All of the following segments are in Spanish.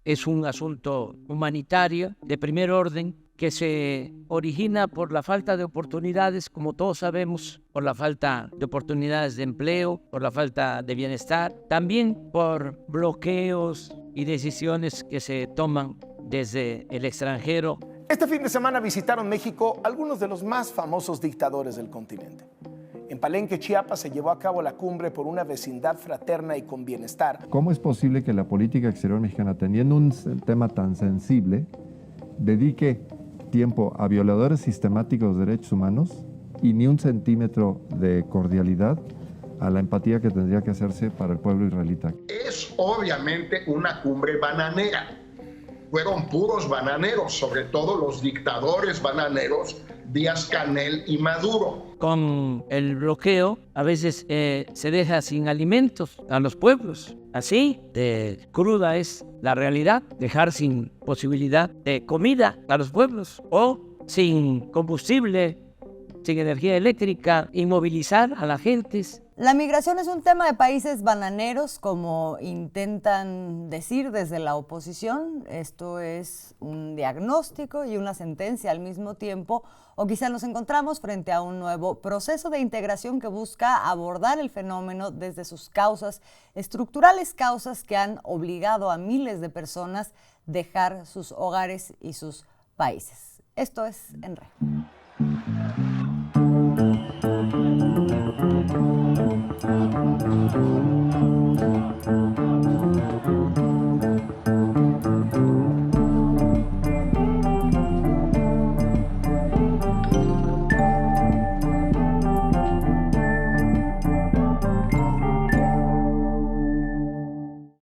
es un asunto humanitario de primer orden que se origina por la falta de oportunidades, como todos sabemos, por la falta de oportunidades de empleo, por la falta de bienestar, también por bloqueos y decisiones que se toman desde el extranjero. Este fin de semana visitaron México algunos de los más famosos dictadores del continente. En Palenque, Chiapas, se llevó a cabo la cumbre por una vecindad fraterna y con bienestar. ¿Cómo es posible que la política exterior mexicana, teniendo un tema tan sensible, dedique tiempo a violadores sistemáticos de derechos humanos y ni un centímetro de cordialidad a la empatía que tendría que hacerse para el pueblo israelita? Es obviamente una cumbre bananera. Fueron puros bananeros, sobre todo los dictadores bananeros Díaz-Canel y Maduro. Con el bloqueo a veces se deja sin alimentos a los pueblos. Así de cruda es la realidad, dejar sin posibilidad de comida a los pueblos o sin combustible, sin energía eléctrica, inmovilizar a la gente. La migración es un tema de países bananeros, como intentan decir desde la oposición. Esto es un diagnóstico y una sentencia al mismo tiempo, o quizá nos encontramos frente a un nuevo proceso de integración que busca abordar el fenómeno desde sus causas estructurales, causas que han obligado a miles de personas a dejar sus hogares y sus países. Esto es En Re.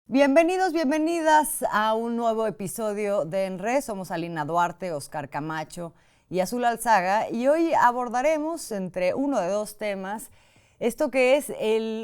Bienvenidos, bienvenidas a un nuevo episodio de En Re. Somos Alina Duarte, Oscar Camacho y Azul Alzaga, y hoy abordaremos entre uno de dos temas esto que es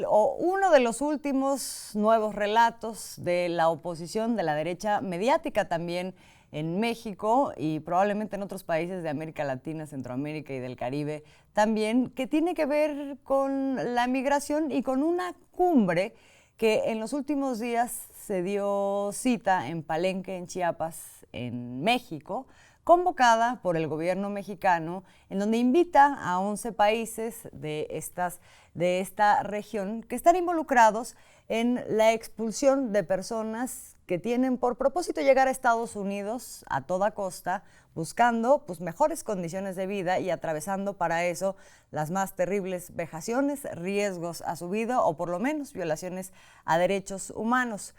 uno de los últimos nuevos relatos de la oposición, de la derecha mediática también en México y probablemente en otros países de América Latina, Centroamérica y del Caribe también, que tiene que ver con la migración y con una cumbre que en los últimos días se dio cita en Palenque, en Chiapas, en México, convocada por el gobierno mexicano, en donde invita a 11 países de esta región que están involucrados en la expulsión de personas que tienen por propósito llegar a Estados Unidos a toda costa, buscando mejores condiciones de vida y atravesando para eso las más terribles vejaciones, riesgos a su vida o por lo menos violaciones a derechos humanos.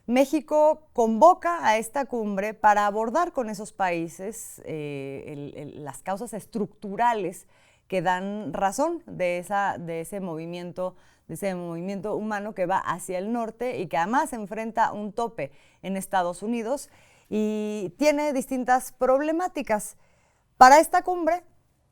México convoca a esta cumbre para abordar con esos países las causas estructurales que dan razón de ese movimiento humano que va hacia el norte y que además enfrenta un tope en Estados Unidos y tiene distintas problemáticas. Para esta cumbre,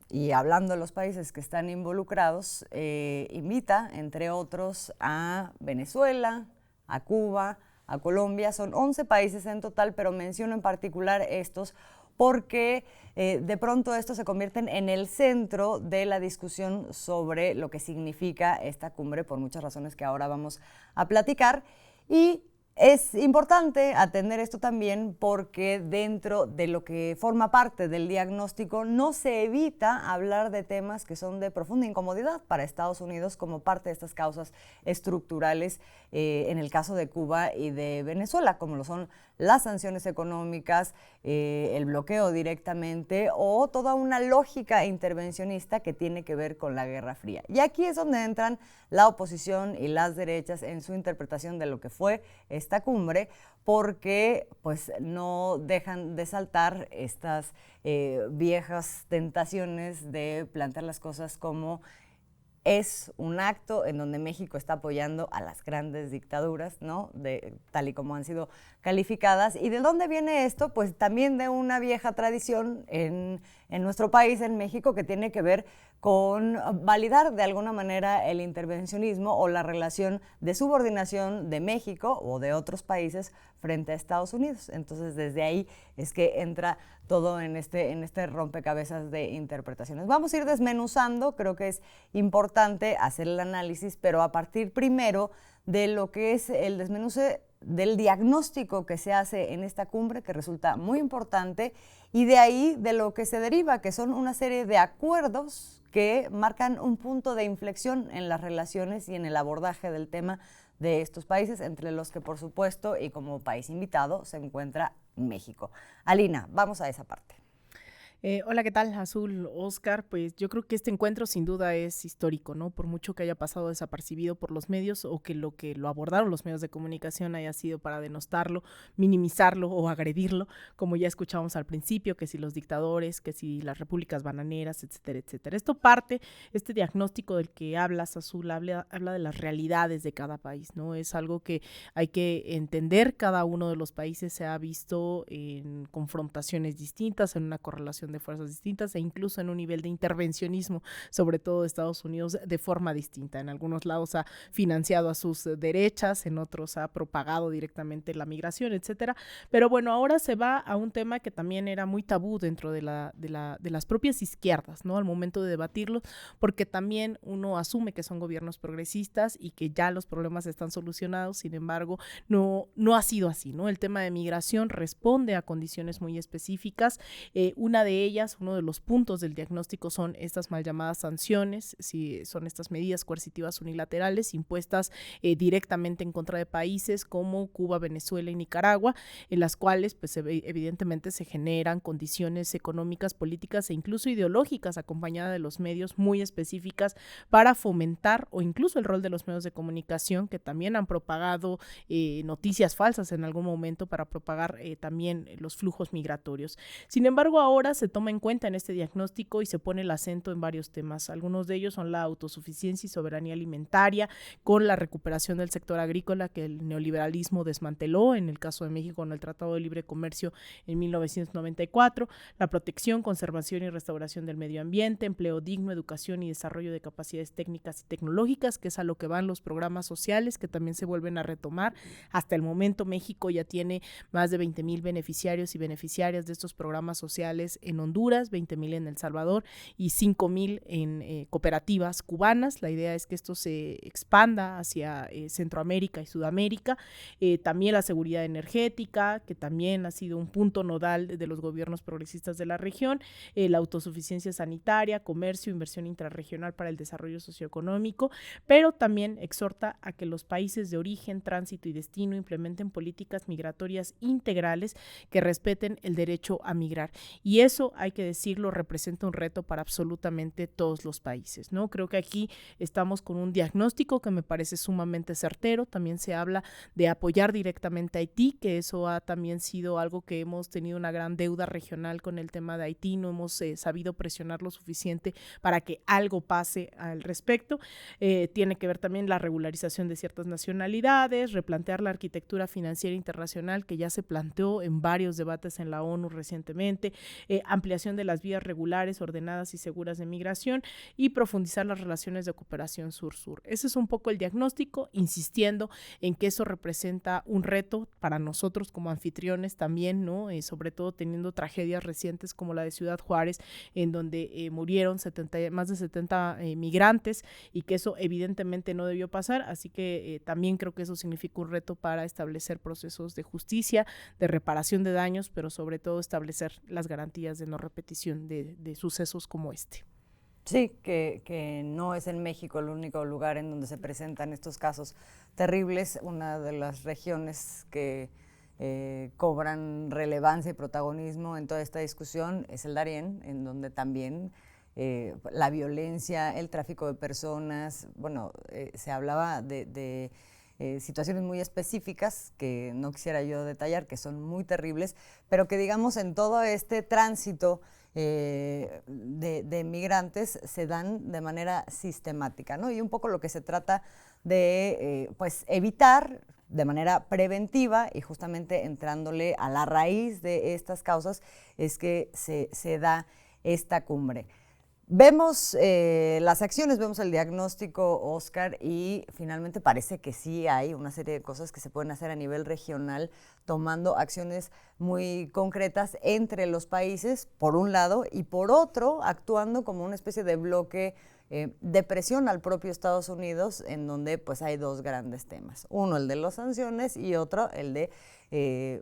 y hablando de los países que están involucrados, invita, entre otros, a Venezuela, a Cuba, a Colombia. Son 11 países en total, pero menciono en particular estos porque de pronto estos se convierten en el centro de la discusión sobre lo que significa esta cumbre, por muchas razones que ahora vamos a platicar. Y es importante atender esto también porque dentro de lo que forma parte del diagnóstico no se evita hablar de temas que son de profunda incomodidad para Estados Unidos como parte de estas causas estructurales en el caso de Cuba y de Venezuela, como lo son las sanciones económicas, el bloqueo directamente o toda una lógica intervencionista que tiene que ver con la Guerra Fría. Y aquí es donde entran la oposición y las derechas en su interpretación de lo que fue esta cumbre, porque no dejan de saltar estas viejas tentaciones de plantear las cosas como es un acto en donde México está apoyando a las grandes dictaduras, ¿no? Tal y como han sido calificadas. ¿Y de dónde viene esto? Pues también de una vieja tradición en nuestro país, en México, que tiene que ver con validar de alguna manera el intervencionismo o la relación de subordinación de México o de otros países frente a Estados Unidos. Entonces, desde ahí es que entra todo en este rompecabezas de interpretaciones. Vamos a ir desmenuzando, creo que es importante hacer el análisis, pero a partir primero de lo que es el desmenuce del diagnóstico que se hace en esta cumbre, que resulta muy importante, y de ahí de lo que se deriva, que son una serie de acuerdos que marcan un punto de inflexión en las relaciones y en el abordaje del tema de estos países, entre los que, por supuesto, y como país invitado, se encuentra México. Alina, vamos a esa parte. Hola, ¿qué tal? Azul, Oscar, pues yo creo que este encuentro sin duda es histórico, ¿no? Por mucho que haya pasado desapercibido por los medios o que lo abordaron los medios de comunicación haya sido para denostarlo, minimizarlo o agredirlo, como ya escuchábamos al principio, que si los dictadores, que si las repúblicas bananeras, etcétera, etcétera. Este diagnóstico del que hablas, Azul, habla de las realidades de cada país, ¿no? Es algo que hay que entender. Cada uno de los países se ha visto en confrontaciones distintas, en una correlación de fuerzas distintas e incluso en un nivel de intervencionismo, sobre todo de Estados Unidos, de forma distinta. En algunos lados ha financiado a sus derechas, en otros ha propagado directamente la migración, etcétera. Pero bueno, ahora se va a un tema que también era muy tabú dentro de las propias izquierdas, ¿no? Al momento de debatirlo, porque también uno asume que son gobiernos progresistas y que ya los problemas están solucionados. Sin embargo, no ha sido así, ¿no? El tema de migración responde a condiciones muy específicas. Una de ellas, uno de los puntos del diagnóstico son estas mal llamadas sanciones, si son estas medidas coercitivas unilaterales impuestas directamente en contra de países como Cuba, Venezuela y Nicaragua, en las cuales pues evidentemente se generan condiciones económicas, políticas e incluso ideológicas acompañadas de los medios muy específicas para fomentar o incluso el rol de los medios de comunicación que también han propagado noticias falsas en algún momento para propagar también los flujos migratorios. Sin embargo, ahora se toma en cuenta en este diagnóstico y se pone el acento en varios temas. Algunos de ellos son la autosuficiencia y soberanía alimentaria, con la recuperación del sector agrícola que el neoliberalismo desmanteló, en el caso de México con el Tratado de Libre Comercio en 1994, la protección, conservación y restauración del medio ambiente, empleo digno, educación y desarrollo de capacidades técnicas y tecnológicas, que es a lo que van los programas sociales, que también se vuelven a retomar. Hasta el momento México ya tiene más de 20,000 beneficiarios y beneficiarias de estos programas sociales en Honduras, 20,000 en El Salvador y 5,000 en cooperativas cubanas. La idea es que esto se expanda hacia Centroamérica y Sudamérica. También la seguridad energética, que también ha sido un punto nodal de los gobiernos progresistas de la región, la autosuficiencia sanitaria, comercio, inversión intrarregional para el desarrollo socioeconómico, pero también exhorta a que los países de origen, tránsito y destino implementen políticas migratorias integrales que respeten el derecho a migrar. Y eso, hay que decirlo, representa un reto para absolutamente todos los países, ¿no? Creo que aquí estamos con un diagnóstico que me parece sumamente certero. También se habla de apoyar directamente a Haití, que eso ha también sido algo que hemos tenido una gran deuda regional con el tema de Haití. No hemos sabido presionar lo suficiente para que algo pase al respecto. Tiene que ver también la regularización de ciertas nacionalidades, replantear la arquitectura financiera internacional que ya se planteó en varios debates en la ONU recientemente, ampliación de las vías regulares, ordenadas y seguras de migración y profundizar las relaciones de cooperación sur-sur. Ese es un poco el diagnóstico, insistiendo en que eso representa un reto para nosotros como anfitriones también, ¿no? Sobre todo teniendo tragedias recientes como la de Ciudad Juárez, en donde murieron más de 70 migrantes, y que eso evidentemente no debió pasar. Así que también creo que eso significa un reto para establecer procesos de justicia, de reparación de daños, pero sobre todo establecer las garantías de no repetición de sucesos como este. Sí, que no es en México el único lugar en donde se presentan estos casos terribles. Una de las regiones que cobran relevancia y protagonismo en toda esta discusión es el Darién, en donde también la violencia, el tráfico de personas, bueno, se hablaba de situaciones muy específicas que no quisiera yo detallar, que son muy terribles, pero que digamos en todo este tránsito de migrantes se dan de manera sistemática, ¿no? Y un poco lo que se trata de pues evitar de manera preventiva, y justamente entrándole a la raíz de estas causas, es que se da esta cumbre. Vemos las acciones, vemos el diagnóstico, Oscar, y finalmente parece que sí hay una serie de cosas que se pueden hacer a nivel regional, tomando acciones muy concretas entre los países, por un lado, y por otro, actuando como una especie de bloque de presión al propio Estados Unidos, en donde pues hay dos grandes temas. Uno, el de las sanciones, y otro, el de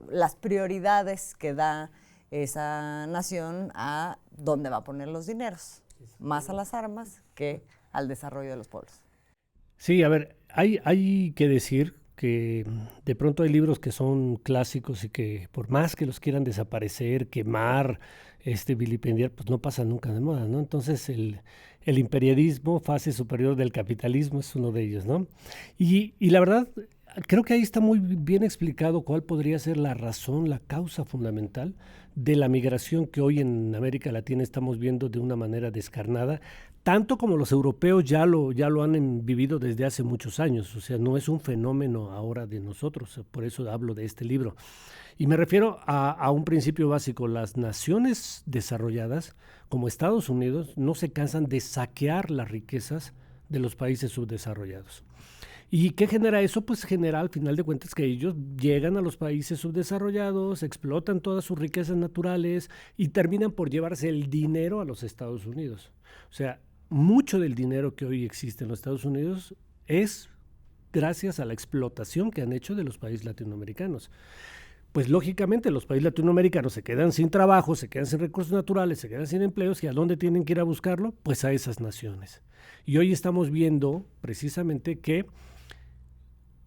las prioridades que da esa nación a dónde va a poner los dineros, más a las armas que al desarrollo de los pueblos. Sí, a ver, hay que decir que de pronto hay libros que son clásicos y que por más que los quieran desaparecer, quemar, vilipendiar, pues no pasan nunca de moda, ¿no? Entonces el imperialismo, fase superior del capitalismo, es uno de ellos, ¿no? Y la verdad, creo que ahí está muy bien explicado cuál podría ser la razón, la causa fundamental de la migración que hoy en América Latina estamos viendo de una manera descarnada, tanto como los europeos ya lo han vivido desde hace muchos años. O sea, no es un fenómeno ahora de nosotros, por eso hablo de este libro. Y me refiero a un principio básico. Las naciones desarrolladas, como Estados Unidos, no se cansan de saquear las riquezas de los países subdesarrollados. ¿Y qué genera eso? Pues genera al final de cuentas que ellos llegan a los países subdesarrollados, explotan todas sus riquezas naturales y terminan por llevarse el dinero a los Estados Unidos. O sea, mucho del dinero que hoy existe en los Estados Unidos es gracias a la explotación que han hecho de los países latinoamericanos. Pues lógicamente los países latinoamericanos se quedan sin trabajo, se quedan sin recursos naturales, se quedan sin empleos, ¿y a dónde tienen que ir a buscarlo? Pues a esas naciones. Y hoy estamos viendo precisamente que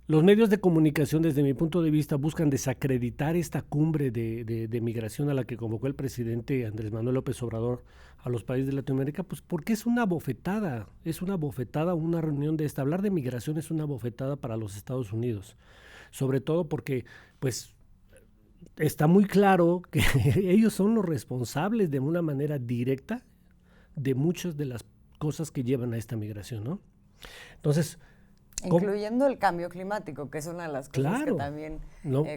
los medios de comunicación, desde mi punto de vista, buscan desacreditar esta cumbre de migración a la que convocó el presidente Andrés Manuel López Obrador a los países de Latinoamérica, pues porque es una bofetada una reunión de esta. Hablar de migración es una bofetada para los Estados Unidos, sobre todo porque, pues, está muy claro que ellos son los responsables de una manera directa de muchas de las cosas que llevan a esta migración, ¿no? Entonces, incluyendo el cambio climático, que es una de las cosas que también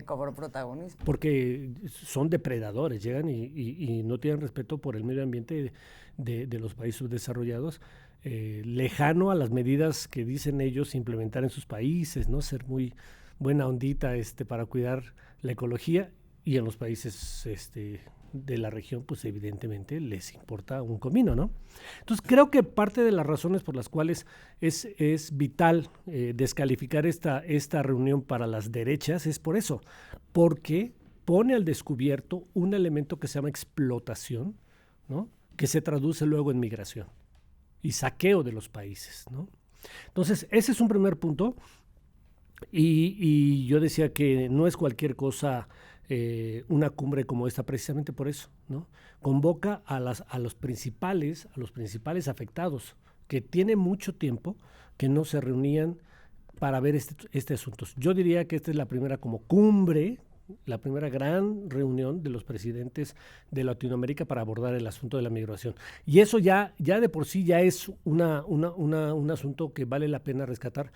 cobró protagonismo. Porque son depredadores, llegan y no tienen respeto por el medio ambiente de los países subdesarrollados, lejano a las medidas que dicen ellos implementar en sus países, ¿no? Ser muy buena ondita para cuidar la ecología, y en los países de la región, pues evidentemente les importa un comino, ¿no? Entonces creo que parte de las razones por las cuales es vital descalificar esta reunión para las derechas es por eso, porque pone al descubierto un elemento que se llama explotación, ¿no? Que se traduce luego en migración y saqueo de los países, ¿no? Entonces ese es un primer punto, y yo decía que no es cualquier cosa una cumbre como esta, precisamente por eso, ¿no? Convoca a los principales afectados, que tiene mucho tiempo que no se reunían para ver este asunto. Yo diría que esta es la primera como cumbre, la primera gran reunión de los presidentes de Latinoamérica para abordar el asunto de la migración. Y eso ya de por sí ya es un asunto que vale la pena rescatar,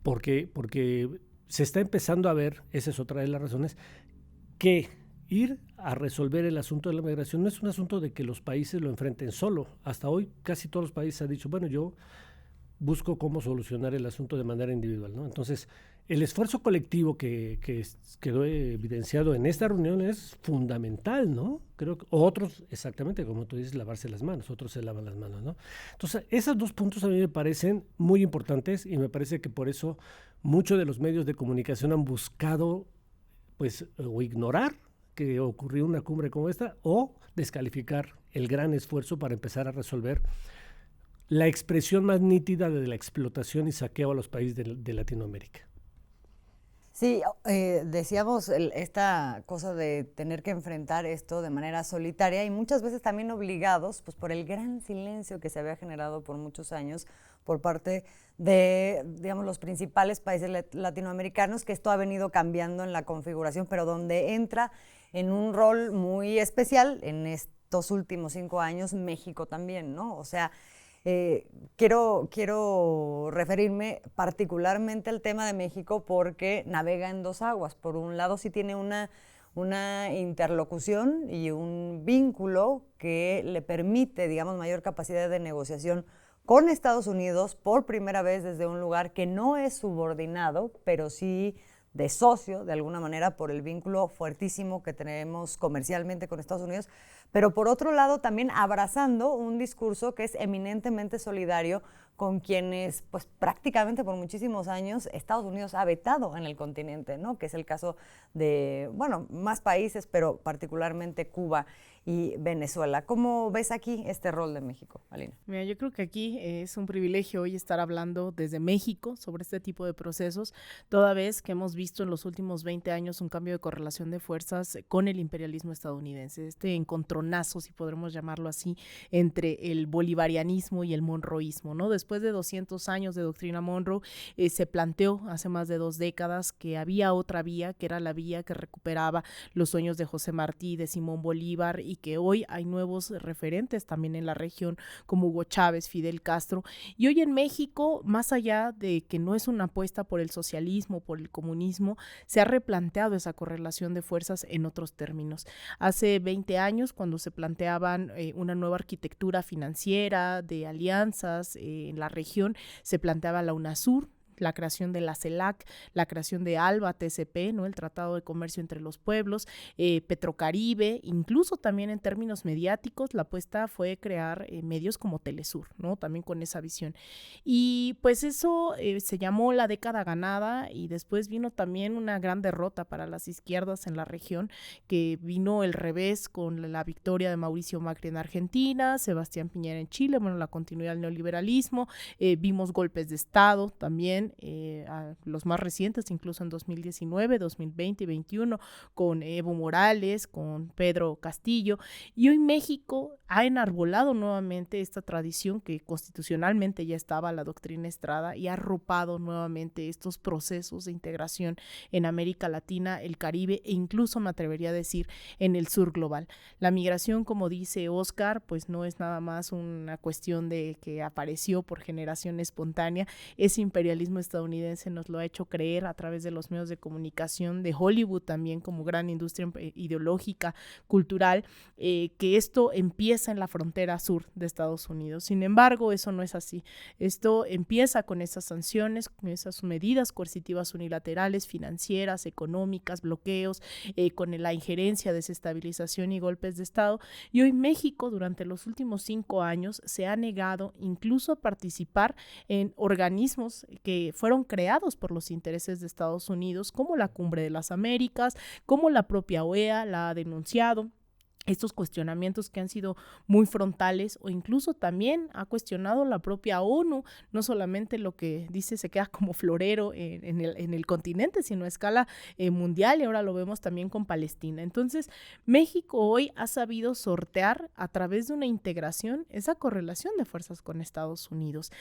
porque se está empezando a ver, esa es otra de las razones, que ir a resolver el asunto de la migración no es un asunto de que los países lo enfrenten solo. Hasta hoy casi todos los países han dicho, bueno, yo busco cómo solucionar el asunto de manera individual, ¿no? Entonces, el esfuerzo colectivo que quedó evidenciado en esta reunión es fundamental, ¿no? Creo que otros, exactamente como tú dices, lavarse las manos, otros se lavan las manos, ¿no? Entonces, esos dos puntos a mí me parecen muy importantes, y me parece que por eso muchos de los medios de comunicación han buscado, pues, o ignorar que ocurrió una cumbre como esta, o descalificar el gran esfuerzo para empezar a resolver la expresión más nítida de la explotación y saqueo a los países de Latinoamérica. Sí, decíamos esta cosa de tener que enfrentar esto de manera solitaria y muchas veces también obligados, pues, por el gran silencio que se había generado por muchos años por parte de, digamos, los principales países latinoamericanos, que esto ha venido cambiando en la configuración, pero donde entra en un rol muy especial en estos últimos 5 años México también, ¿no? O sea, quiero referirme particularmente al tema de México porque navega en dos aguas. Por un lado, sí tiene una interlocución y un vínculo que le permite, digamos, mayor capacidad de negociación con Estados Unidos por primera vez desde un lugar que no es subordinado, pero sí de socio, de alguna manera, por el vínculo fuertísimo que tenemos comercialmente con Estados Unidos, pero por otro lado también abrazando un discurso que es eminentemente solidario con quienes, pues prácticamente por muchísimos años, Estados Unidos ha vetado en el continente, ¿no? Que es el caso de, bueno, más países, pero particularmente Cuba y Venezuela. ¿Cómo ves aquí este rol de México, Alina? Mira, yo creo que aquí es un privilegio hoy estar hablando desde México sobre este tipo de procesos, toda vez que hemos visto en los últimos 20 años un cambio de correlación de fuerzas con el imperialismo estadounidense, este encontronazo, si podremos llamarlo así, entre el bolivarianismo y el monroísmo, ¿no? Después de 200 años de doctrina Monroe, se planteó hace más de 2 décadas que había otra vía, que era la vía que recuperaba los sueños de José Martí, de Simón Bolívar, y que hoy hay nuevos referentes también en la región como Hugo Chávez, Fidel Castro, y hoy en México, más allá de que no es una apuesta por el socialismo, por el comunismo, se ha replanteado esa correlación de fuerzas en otros términos. Hace 20 años, cuando se planteaban una nueva arquitectura financiera de alianzas en la región, se planteaba la UNASUR, la creación de la CELAC, la creación de ALBA, TCP, ¿no? El Tratado de Comercio entre los Pueblos, Petrocaribe, incluso también en términos mediáticos, la apuesta fue crear medios como Telesur, ¿no? También con esa visión. Y pues eso se llamó la década ganada, y después vino también una gran derrota para las izquierdas en la región, que vino el revés con la victoria de Mauricio Macri en Argentina, Sebastián Piñera en Chile, bueno, la continuidad del neoliberalismo, vimos golpes de Estado también, a los más recientes, incluso en 2019, 2020 y 2021, con Evo Morales, con Pedro Castillo, y hoy México ha enarbolado nuevamente esta tradición que constitucionalmente ya estaba, la doctrina Estrada, y ha arropado nuevamente estos procesos de integración en América Latina, el Caribe e incluso, me atrevería a decir, en el sur global. La migración, como dice Óscar, pues no es nada más una cuestión de que apareció por generación espontánea. Ese imperialismo estadounidense nos lo ha hecho creer a través de los medios de comunicación, de Hollywood también como gran industria ideológica, cultural, que esto empieza en la frontera sur de Estados Unidos. Sin embargo, eso no es así. Esto empieza con esas sanciones, con esas medidas coercitivas unilaterales, financieras, económicas, bloqueos, con la injerencia, desestabilización y golpes de Estado. Y hoy México, durante los últimos 5 años, se ha negado incluso a participar en organismos que fueron creados por los intereses de Estados Unidos, como la Cumbre de las Américas, como la propia OEA la ha denunciado. Estos cuestionamientos que han sido muy frontales, o incluso también ha cuestionado la propia ONU, no solamente lo que dice se queda como florero en el continente, sino a escala mundial, y ahora lo vemos también con Palestina. Entonces, México hoy ha sabido sortear a través de una integración esa correlación de fuerzas con Estados Unidos.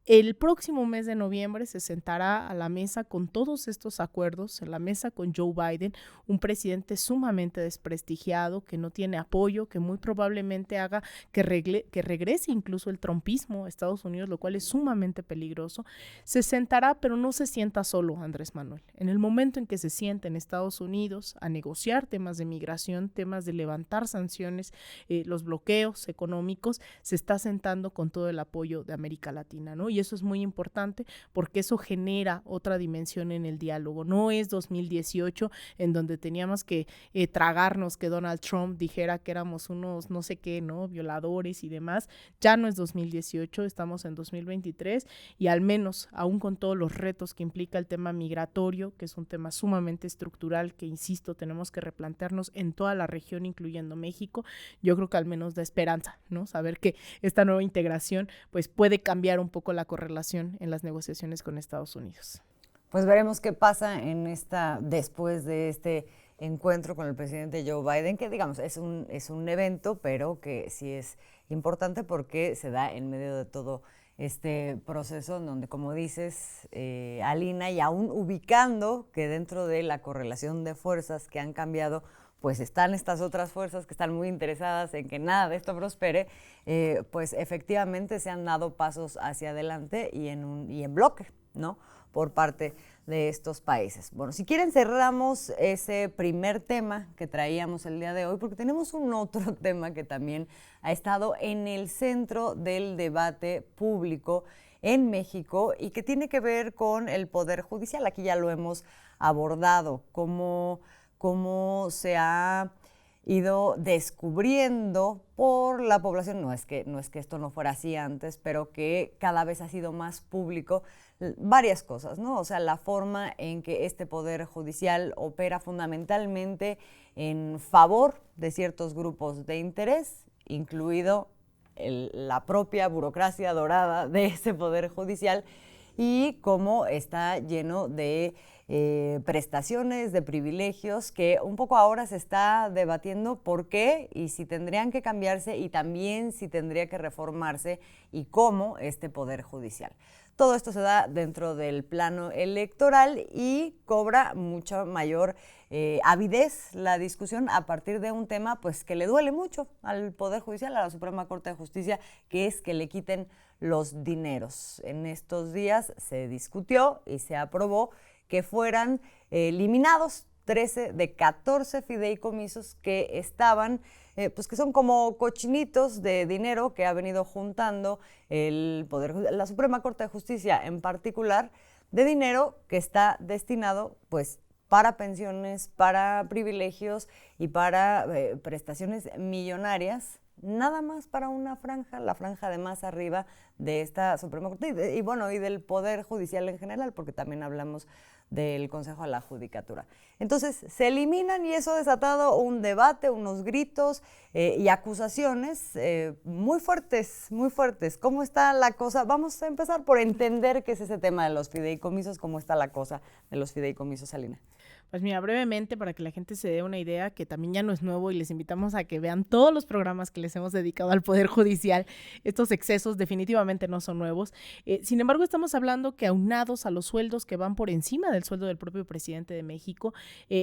El próximo mes de noviembre se sentará a la mesa con todos estos acuerdos, en la mesa con Joe Biden, un presidente sumamente desprestigiado, que no tiene apoyo, que muy probablemente haga que regrese incluso el trumpismo a Estados Unidos, lo cual es sumamente peligroso. Se sentará, pero no se sienta solo Andrés Manuel. En el momento en que se siente en Estados Unidos a negociar temas de migración, temas de levantar sanciones, los bloqueos económicos, se está sentando con todo el apoyo de América Latina, ¿no? Y eso es muy importante porque eso genera otra dimensión en el diálogo. No es 2018 en donde teníamos que tragarnos que Donald Trump dijera que éramos unos no sé qué, ¿no? Violadores y demás. Ya no es 2018, estamos en 2023, y al menos, aún con todos los retos que implica el tema migratorio, que es un tema sumamente estructural que, insisto, tenemos que replantearnos en toda la región, incluyendo México, yo creo que al menos da esperanza, ¿no? Saber que esta nueva integración pues puede cambiar un poco la correlación en las negociaciones con Estados Unidos. Pues veremos qué pasa después de este encuentro con el presidente Joe Biden, que digamos es un evento, pero que sí es importante porque se da en medio de todo este proceso en donde, como dices, Alina, y aún ubicando que dentro de la correlación de fuerzas que han cambiado, pues están estas otras fuerzas que están muy interesadas en que nada de esto prospere, pues efectivamente se han dado pasos hacia adelante y en bloque, ¿no?, por parte de estos países. Bueno, si quieren cerramos ese primer tema que traíamos el día de hoy, porque tenemos un otro tema que también ha estado en el centro del debate público en México y que tiene que ver con el Poder Judicial. Aquí ya lo hemos abordado, cómo se ha ido descubriendo por la población, no es que esto no fuera así antes, pero que cada vez ha sido más público varias cosas, ¿no? O sea, la forma en que este Poder Judicial opera fundamentalmente en favor de ciertos grupos de interés, incluido la propia burocracia dorada de ese Poder Judicial, y cómo está lleno de prestaciones, de privilegios, que un poco ahora se está debatiendo por qué y si tendrían que cambiarse y también si tendría que reformarse y cómo este Poder Judicial. Todo esto se da dentro del plano electoral y cobra mucha mayor avidez la discusión a partir de un tema pues que le duele mucho al Poder Judicial, a la Suprema Corte de Justicia, que es que le quiten los dineros. En estos días se discutió y se aprobó que fueran eliminados 13 de 14 fideicomisos que estaban, pues que son como cochinitos de dinero que ha venido juntando el Poder, la Suprema Corte de Justicia en particular, de dinero que está destinado pues para pensiones, para privilegios y para prestaciones millonarias, nada más para una franja, la franja de más arriba de esta Suprema Corte y bueno, y del Poder Judicial en general, porque también hablamos del Consejo de la Judicatura. Entonces, se eliminan y eso ha desatado un debate, unos gritos y acusaciones muy fuertes, muy fuertes. ¿Cómo está la cosa? Vamos a empezar por entender qué es ese tema de los fideicomisos, cómo está la cosa de los fideicomisos, Alina. Pues mira, brevemente, para que la gente se dé una idea, que también ya no es nuevo y les invitamos a que vean todos los programas que les hemos dedicado al Poder Judicial. Estos excesos definitivamente no son nuevos. Sin embargo, estamos hablando que aunados a los sueldos que van por encima del sueldo del propio presidente de México,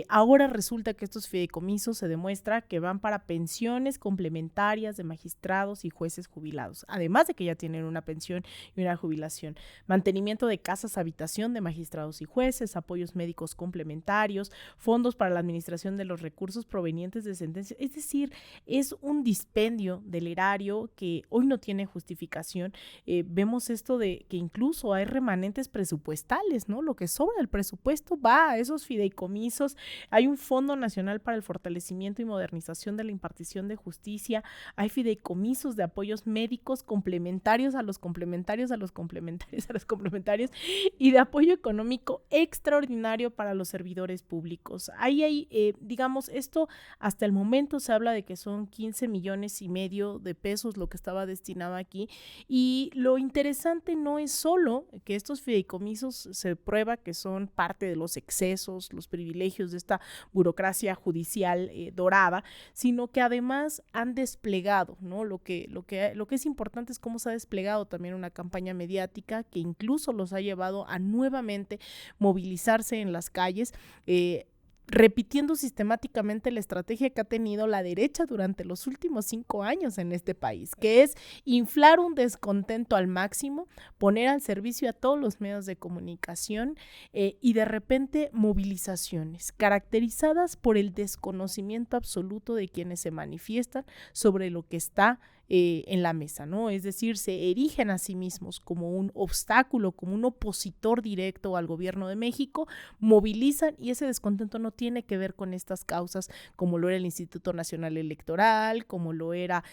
ahora resulta que estos fideicomisos se demuestra que van para pensiones complementarias de magistrados y jueces jubilados, además de que ya tienen una pensión y una jubilación, mantenimiento de casas habitación de magistrados y jueces, apoyos médicos complementarios, fondos para la administración de los recursos provenientes de sentencias. Es decir, es un dispendio del erario que hoy no tiene justificación. Vemos esto de que incluso hay remanentes presupuestales, ¿no? Lo que sobra del presupuesto va a esos fideicomisos. Hay un Fondo Nacional para el Fortalecimiento y Modernización de la Impartición de Justicia. Hay fideicomisos de apoyos médicos complementarios a los complementarios, a los complementarios, a los complementarios, y de apoyo económico extraordinario para los servidores públicos. Ahí hay, digamos, esto hasta el momento se habla de que son 15 millones y medio de pesos lo que estaba destinado aquí, y lo interesante no es solo que estos fideicomisos se prueba que son parte de los excesos, los privilegios de esta burocracia judicial dorada, sino que además han desplegado, ¿no? Lo que es importante es cómo se ha desplegado también una campaña mediática que incluso los ha llevado a nuevamente movilizarse en las calles, repitiendo sistemáticamente la estrategia que ha tenido la derecha durante los últimos 5 años en este país, que es inflar un descontento al máximo, poner al servicio a todos los medios de comunicación y de repente movilizaciones caracterizadas por el desconocimiento absoluto de quienes se manifiestan sobre lo que está en la mesa, ¿no? Es decir, se erigen a sí mismos como un obstáculo, como un opositor directo al gobierno de México, movilizan, y ese descontento no tiene que ver con estas causas como lo era el Instituto Nacional Electoral, como lo era,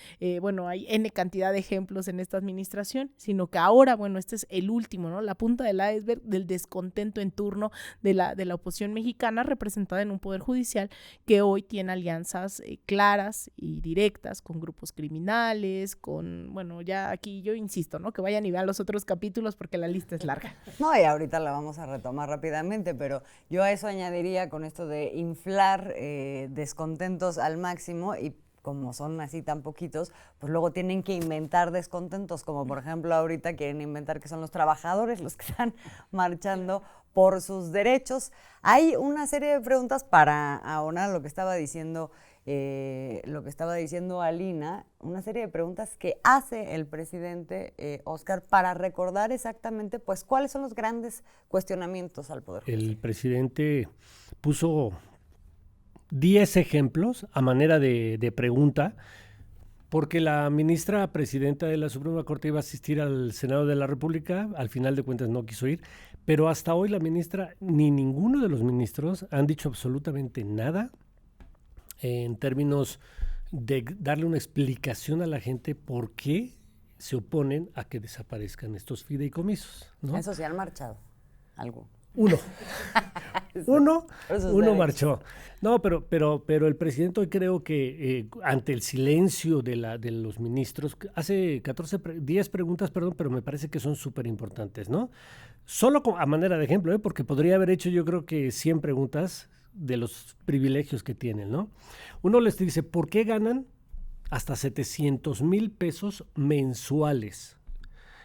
bueno, hay N cantidad de ejemplos en esta administración, sino que ahora, bueno, este es el último, ¿no? La punta del iceberg del descontento en turno de la oposición mexicana representada en un Poder Judicial que hoy tiene alianzas claras y directas con grupos criminales, con, bueno, ya aquí yo insisto, ¿no? Que vayan y vean los otros capítulos porque la lista es larga. No, y ahorita la vamos a retomar rápidamente, pero yo a eso añadiría con esto de inflar descontentos al máximo, y como son así tan poquitos, pues luego tienen que inventar descontentos, como por ejemplo ahorita quieren inventar que son los trabajadores los que están marchando por sus derechos. Hay una serie de preguntas para ahonar lo que estaba diciendo Alina, una serie de preguntas que hace el presidente Óscar para recordar exactamente pues cuáles son los grandes cuestionamientos al Poder Judicial. El presidente puso 10 ejemplos a manera de pregunta Porque la ministra presidenta de la Suprema Corte iba a asistir al Senado de la República, al final de cuentas no quiso ir, pero hasta hoy la ministra ni ninguno de los ministros han dicho absolutamente nada en términos de darle una explicación a la gente por qué se oponen a que desaparezcan estos fideicomisos, ¿no? Eso sí han marchado, algo. Uno Eso marchó. No, pero el presidente hoy creo que ante el silencio de los ministros, hace 10 preguntas, pero me parece que son súper importantes, ¿no? Solo a manera de ejemplo, porque podría haber hecho yo creo que 100 preguntas de los privilegios que tienen, ¿no? Uno les dice, ¿por qué ganan hasta 700,000 pesos mensuales?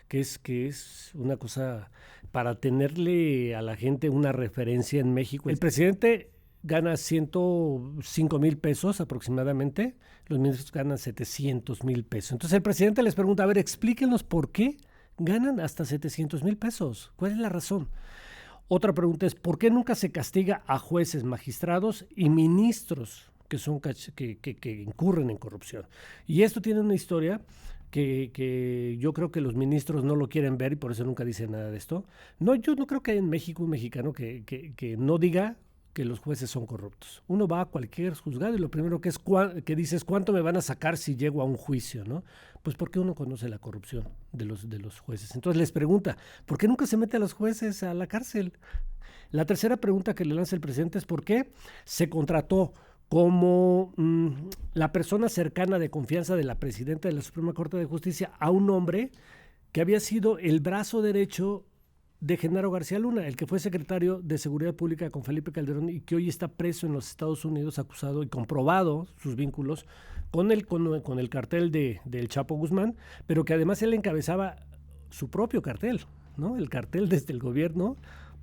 Que es una cosa para tenerle a la gente una referencia en México. El presidente gana 105,000 pesos aproximadamente, los ministros ganan 700,000 pesos. Entonces el presidente les pregunta, a ver, explíquenos por qué ganan hasta 700,000 pesos. ¿Cuál es la razón? Otra pregunta es, ¿por qué nunca se castiga a jueces, magistrados y ministros que incurren en corrupción? Y esto tiene una historia que yo creo que los ministros no lo quieren ver y por eso nunca dicen nada de esto. No, yo no creo que hay en México un mexicano que no diga que los jueces son corruptos. Uno va a cualquier juzgado y lo primero que dice es ¿cuánto me van a sacar si llego a un juicio, ¿no? Pues porque uno conoce la corrupción de los jueces. Entonces les pregunta, ¿por qué nunca se mete a los jueces a la cárcel? La tercera pregunta que le lanza el presidente es ¿por qué se contrató como la persona cercana de confianza de la presidenta de la Suprema Corte de Justicia a un hombre que había sido el brazo derecho de Genaro García Luna, el que fue secretario de Seguridad Pública con Felipe Calderón y que hoy está preso en los Estados Unidos acusado y comprobado sus vínculos con el cartel del Chapo Guzmán, pero que además él encabezaba su propio cartel, ¿no? El cartel desde el gobierno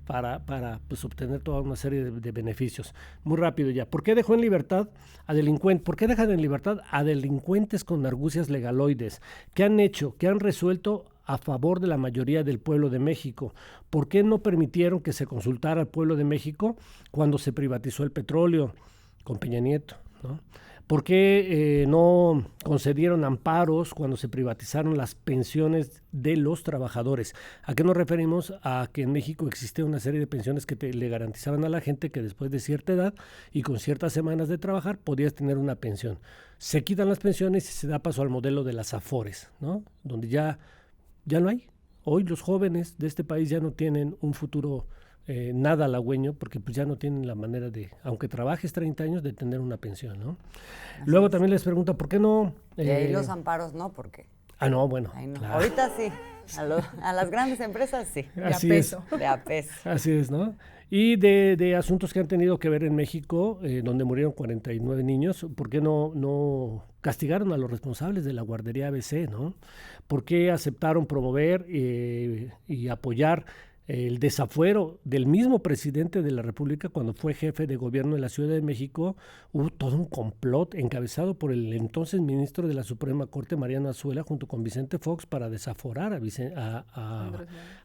para pues, obtener toda una serie de beneficios. Muy rápido ya. ¿Por qué dejó en libertad a delincuentes? ¿Por qué dejan en libertad a delincuentes con argucias legaloides? ¿Qué han hecho? ¿Qué han resuelto a favor de la mayoría del pueblo de México? ¿Por qué no permitieron que se consultara al pueblo de México cuando se privatizó el petróleo con Peña Nieto, ¿no? ¿Por qué no concedieron amparos cuando se privatizaron las pensiones de los trabajadores? ¿A qué nos referimos? A que en México existe una serie de pensiones que le garantizaban a la gente que después de cierta edad y con ciertas semanas de trabajar podías tener una pensión. Se quitan las pensiones y se da paso al modelo de las afores, ¿no? Donde ya no hay. Hoy los jóvenes de este país ya no tienen un futuro nada halagüeño porque pues ya no tienen la manera de, aunque trabajes 30 años, de tener una pensión, ¿no? Luego también les pregunta, ¿por qué no? Y ahí los amparos no, ¿por qué? No, bueno. No. Claro. Ahorita sí, a las grandes empresas sí. Así de es. De a peso. Así es, ¿no? Y de asuntos que han tenido que ver en México, donde murieron 49 niños, ¿por qué no castigaron a los responsables de la guardería ABC, ¿no? ¿Por qué aceptaron promover y apoyar el desafuero del mismo presidente de la República cuando fue jefe de gobierno de la Ciudad de México? Hubo todo un complot encabezado por el entonces ministro de la Suprema Corte, Mariano Azuela, junto con Vicente Fox, para desaforar a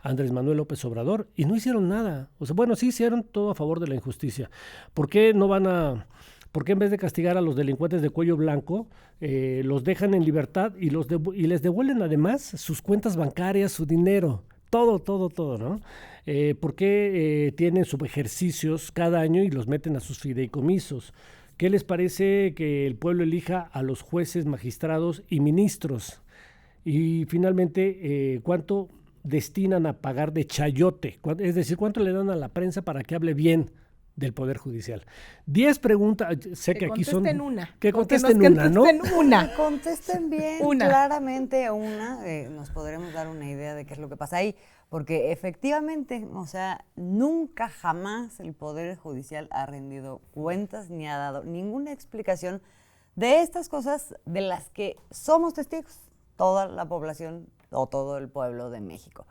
Andrés Manuel López Obrador, y no hicieron nada. O sea, bueno, sí hicieron todo a favor de la injusticia. ¿Por qué en vez de castigar a los delincuentes de cuello blanco, los dejan en libertad y les devuelven además sus cuentas bancarias, su dinero? Todo, ¿no? ¿Por qué tienen subejercicios cada año y los meten a sus fideicomisos? ¿Qué les parece que el pueblo elija a los jueces, magistrados y ministros? Y finalmente, ¿cuánto destinan a pagar de chayote? Es decir, ¿cuánto le dan a la prensa para que hable bien del Poder Judicial? 10 preguntas, sé que aquí son... Que contesten una, ¿no? Contesten bien, claramente una, nos podremos dar una idea de qué es lo que pasa ahí, porque efectivamente, o sea, nunca jamás el Poder Judicial ha rendido cuentas ni ha dado ninguna explicación de estas cosas de las que somos testigos, toda la población o todo el pueblo de México.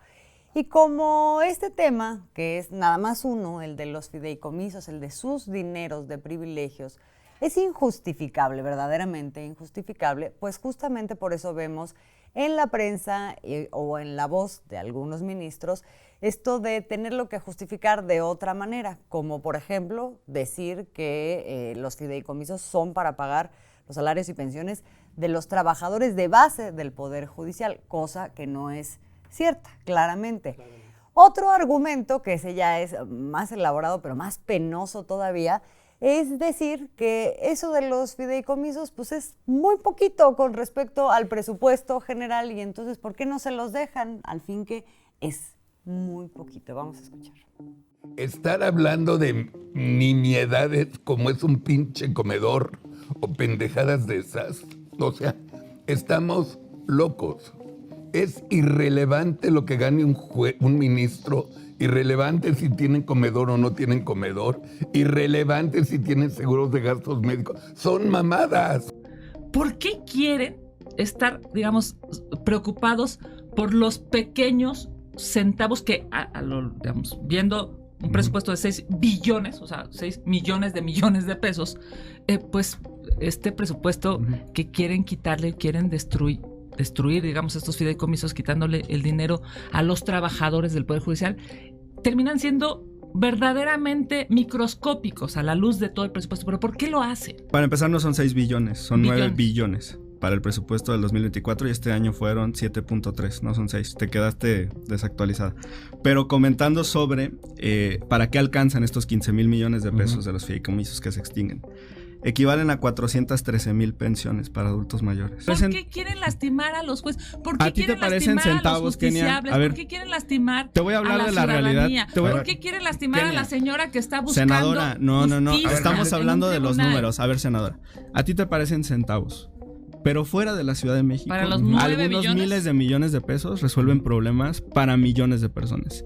Y como este tema, que es nada más uno, el de los fideicomisos, el de sus dineros de privilegios, es injustificable, verdaderamente injustificable, pues justamente por eso vemos en la prensa o en la voz de algunos ministros esto de tenerlo que justificar de otra manera, como por ejemplo decir que los fideicomisos son para pagar los salarios y pensiones de los trabajadores de base del Poder Judicial, cosa que no es cierta, claramente. Otro argumento, que ese ya es más elaborado, pero más penoso todavía, es decir que eso de los fideicomisos pues es muy poquito con respecto al presupuesto general, y entonces ¿por qué no se los dejan? Al fin que es muy poquito. Vamos a escuchar. Estar hablando de nimiedades como es un pinche comedor o pendejadas de esas, o sea, estamos locos. Es irrelevante lo que gane un ministro, irrelevante si tienen comedor o no tienen comedor, irrelevante si tienen seguros de gastos médicos. Son mamadas. ¿Por qué quieren estar, digamos, preocupados por los pequeños centavos que, digamos, viendo un presupuesto de 6 billones, o sea, 6 millones de pesos, pues este presupuesto que quieren quitarle, quieren destruir, digamos, estos fideicomisos, quitándole el dinero a los trabajadores del Poder Judicial, terminan siendo verdaderamente microscópicos a la luz de todo el presupuesto. ¿Pero por qué lo hacen? Para empezar, no son 6 billones, son 9 billones para el presupuesto del 2024 y este año fueron 7.3, no son 6. Te quedaste desactualizada. Pero comentando sobre para qué alcanzan estos 15,000 millones de pesos de los fideicomisos que se extinguen. Equivalen a 413,000 pensiones para adultos mayores. ¿Por qué quieren lastimar a los jueces? ¿Por qué ¿A ti te quieren parecen lastimar centavos, a los Kenia? justiciables? A ver, ¿por qué quieren lastimar te voy a hablar la de la ciudadanía? realidad. ¿Por qué quieren lastimar Kenia, a la señora que está buscando senadora, no. justicia Estamos hablando de los tribunal? números. A ver, senadora, a ti te parecen centavos. Pero fuera de la Ciudad de México, Para los 9 algunos billones. miles de millones de pesos resuelven problemas para millones de personas.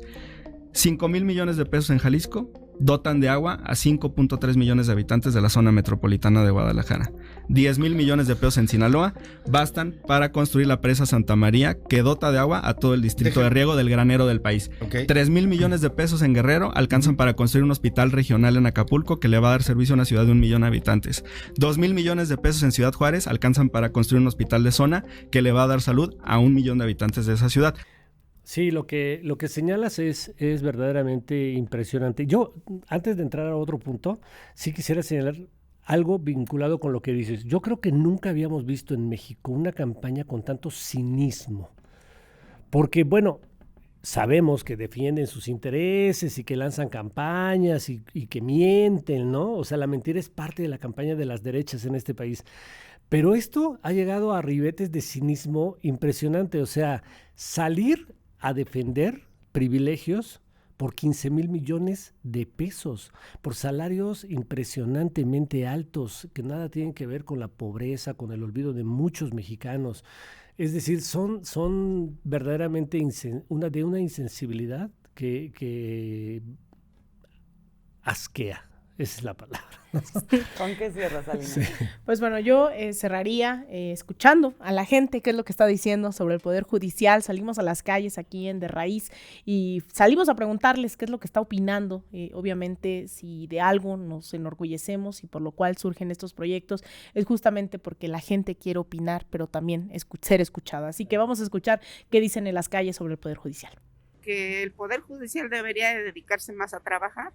5,000 millones de pesos en Jalisco dotan de agua a 5.3 millones de habitantes de la zona metropolitana de Guadalajara. 10,000 millones de pesos en Sinaloa bastan para construir la presa Santa María, que dota de agua a todo el distrito de riego del granero del país. 3,000 millones de pesos en Guerrero alcanzan para construir un hospital regional en Acapulco que le va a dar servicio a una ciudad de 1 millón de habitantes. 2,000 millones de pesos en Ciudad Juárez alcanzan para construir un hospital de zona que le va a dar salud a 1 millón de habitantes de esa ciudad. Sí, lo que señalas es verdaderamente impresionante. Yo, antes de entrar a otro punto, sí quisiera señalar algo vinculado con lo que dices. Yo creo que nunca habíamos visto en México una campaña con tanto cinismo. Porque, bueno, sabemos que defienden sus intereses y que lanzan campañas y que mienten, ¿no? O sea, la mentira es parte de la campaña de las derechas en este país. Pero esto ha llegado a ribetes de cinismo impresionante. O sea, salir a defender privilegios por 15,000 millones de pesos, por salarios impresionantemente altos, que nada tienen que ver con la pobreza, con el olvido de muchos mexicanos. Es decir, son verdaderamente de una insensibilidad que asquea. Esa es la palabra. ¿Con qué cierras, Alina? Sí. Pues bueno, yo cerraría escuchando a la gente qué es lo que está diciendo sobre el Poder Judicial. Salimos a las calles aquí en De Raíz y salimos a preguntarles qué es lo que está opinando. Obviamente, si de algo nos enorgullecemos y por lo cual surgen estos proyectos, es justamente porque la gente quiere opinar, pero también ser escuchada. Así que vamos a escuchar qué dicen en las calles sobre el Poder Judicial. Que el Poder Judicial debería dedicarse más a trabajar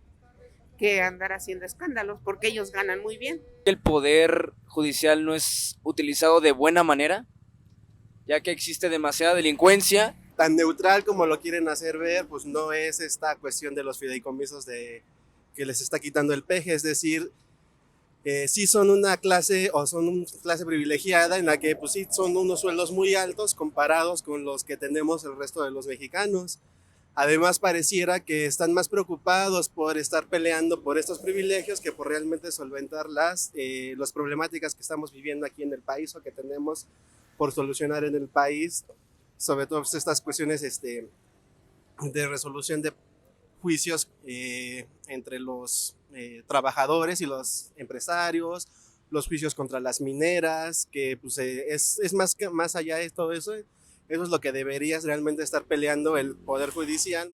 que andar haciendo escándalos, porque ellos ganan muy bien. El Poder Judicial no es utilizado de buena manera, ya que existe demasiada delincuencia. Tan neutral como lo quieren hacer ver, pues no es esta cuestión de los fideicomisos que les está quitando el peje, es decir, sí son una clase o son una clase privilegiada en la que pues sí son unos sueldos muy altos comparados con los que tenemos el resto de los mexicanos. Además, pareciera que están más preocupados por estar peleando por estos privilegios que por realmente solventar las problemáticas que estamos viviendo aquí en el país o que tenemos por solucionar en el país, sobre todo estas cuestiones de resolución de juicios entre los trabajadores y los empresarios, los juicios contra las mineras, que pues, es más allá de todo eso. Eso es lo que deberías realmente estar peleando el Poder Judicial.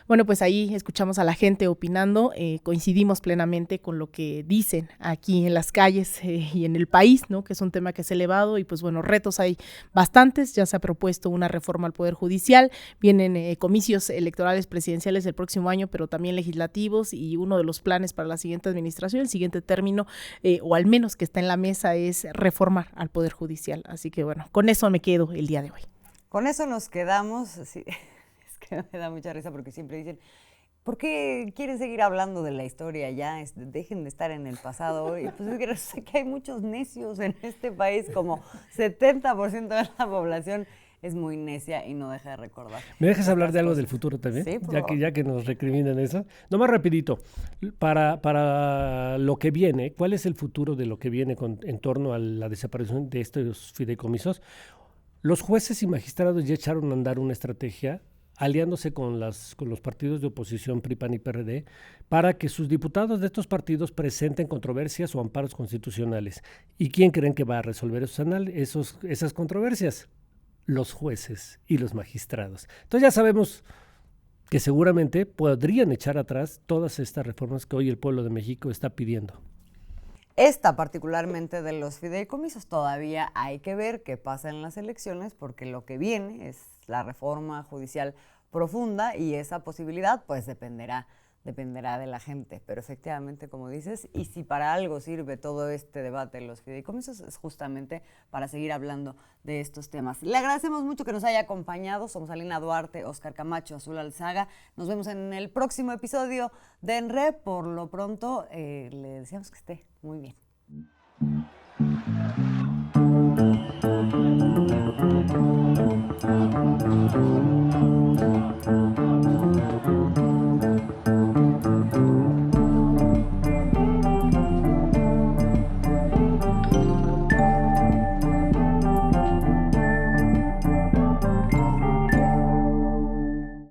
Bueno, pues ahí escuchamos a la gente opinando, coincidimos plenamente con lo que dicen aquí en las calles y en el país, ¿no? Que es un tema que es elevado y pues bueno, retos hay bastantes. Ya se ha propuesto una reforma al Poder Judicial, vienen comicios electorales presidenciales el próximo año, pero también legislativos, y uno de los planes para la siguiente administración, el siguiente término, o al menos que está en la mesa, es reformar al Poder Judicial. Así que bueno, con eso me quedo el día de hoy. Con eso nos quedamos. Sí, es que me da mucha risa porque siempre dicen, ¿por qué quieren seguir hablando de la historia ya? Dejen de estar en el pasado. Y pues es que sé que hay muchos necios en este país, como 70% de la población es muy necia y no deja de recordar. ¿Me dejas hablar de algo del futuro también? Sí, ya que nos recriminan eso. Nomás rapidito, para lo que viene, ¿cuál es el futuro de lo que viene en torno a la desaparición de estos fideicomisos? Los jueces y magistrados ya echaron a andar una estrategia aliándose con los partidos de oposición PRI, PAN y PRD para que sus diputados de estos partidos presenten controversias o amparos constitucionales. ¿Y quién creen que va a resolver esas controversias? Los jueces y los magistrados. Entonces ya sabemos que seguramente podrían echar atrás todas estas reformas que hoy el pueblo de México está pidiendo. Esta particularmente de los fideicomisos, todavía hay que ver qué pasa en las elecciones, porque lo que viene es la reforma judicial profunda y esa posibilidad pues dependerá de la gente. Pero efectivamente, como dices, y si para algo sirve todo este debate de los fideicomisos, es justamente para seguir hablando de estos temas. Le agradecemos mucho que nos haya acompañado. Somos Alina Duarte, Óscar Camacho, Azul Alzaga. Nos vemos en el próximo episodio de ENRE. Por lo pronto, le deseamos que esté muy bien.